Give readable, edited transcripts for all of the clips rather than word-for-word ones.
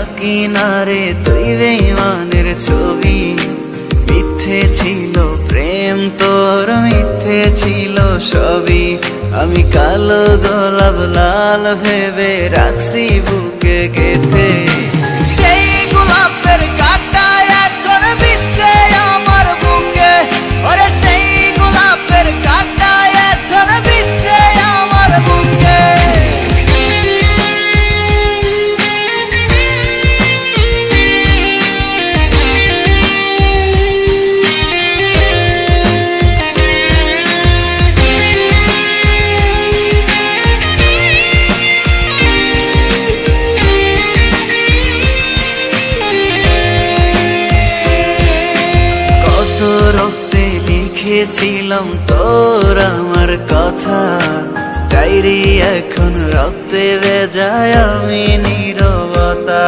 আঁকি না রে তুই বেঈমানের ছবি। মিথ্যে ছিল প্রেম তোর, মিথ্যে ছিল সবই। আমি কালো গোলাপ লাল ভেবে রাখছি বুকে গেথে। সেই গোলাপের কাঁটা এখন বিচ্ছে আমার বুকে, ওরে সেই গোলাপের কাঁটা এখন বিচ্ছে আমার বুকে। রক্তে লিখেছিলাম তোর আমার কথা, ডায়েরি এখন রক্তে ভেজায় আমি নীরবতা।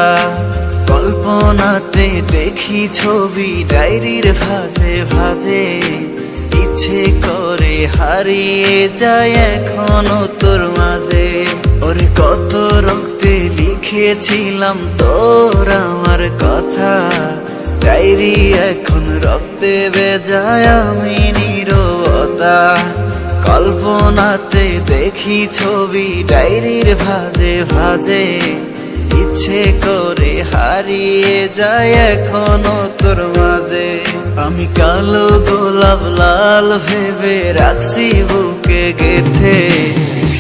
কল্পনাতে দেখি ছবি ডায়েরির ভাঁজে ভাঁজে, ইচ্ছে করে হারিয়ে যায় এখনো তোর মাঝে। ওরে কত রক্তে লিখেছিলাম তোর আমার কথা, ডায়েরি এখন রক্তে ভেজায় আমি নীরবতা। কল্পনাতে দেখি ছবি ডায়েরির ভাঁজে ভাঁজে, ইচ্ছে করে হারিয়ে যায় এখনো তোর মাঝে। আমি কালো গোলাপ লাল ভেবে রাখছি বুকে গেথে।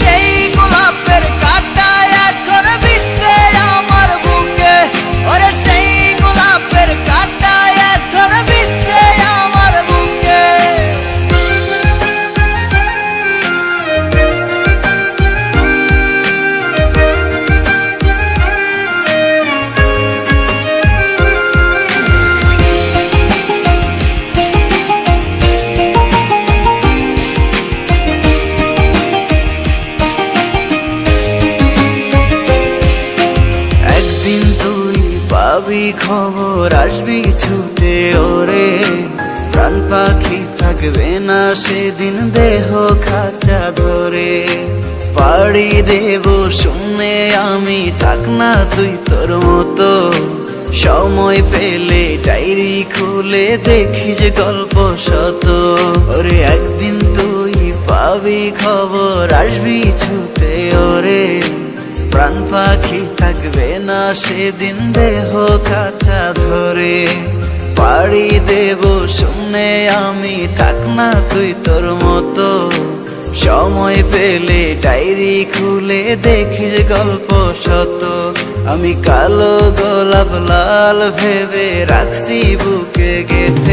সেই গোলাপের কাঁটা এখন বিচ্ছে আমার বুকে, ওরে সেই গোলাপের কাঁটা এখন বিচ্ছে আমার বুকে। একদিন তুই পাবি খবর, আসবি ছুটে ওরে। প্রাণ পাখি থাকবে না সেদিন দেহ খাঁচা ধরে। পাড়ি দেব শুনে আমি, থাক না তুই তোর মতো। সময় পেলে ডায়েরি খুলে দেখিস গল্প শত। ওরে একদিন তুই পাবি খবর, আসবি ছুটে ওরে। প্রাণ পাখি থাকবে না সেদিন দেহ খাঁচা ধরে। পাড়ি দেব শুনে আমি, থাক না তুই তোর মতো। সময় পেলে ডায়েরি খুলে দেখিস গল্প শত। আমি কালো গোলাপ লাল ভেবে রাখছি বুকে গেথে।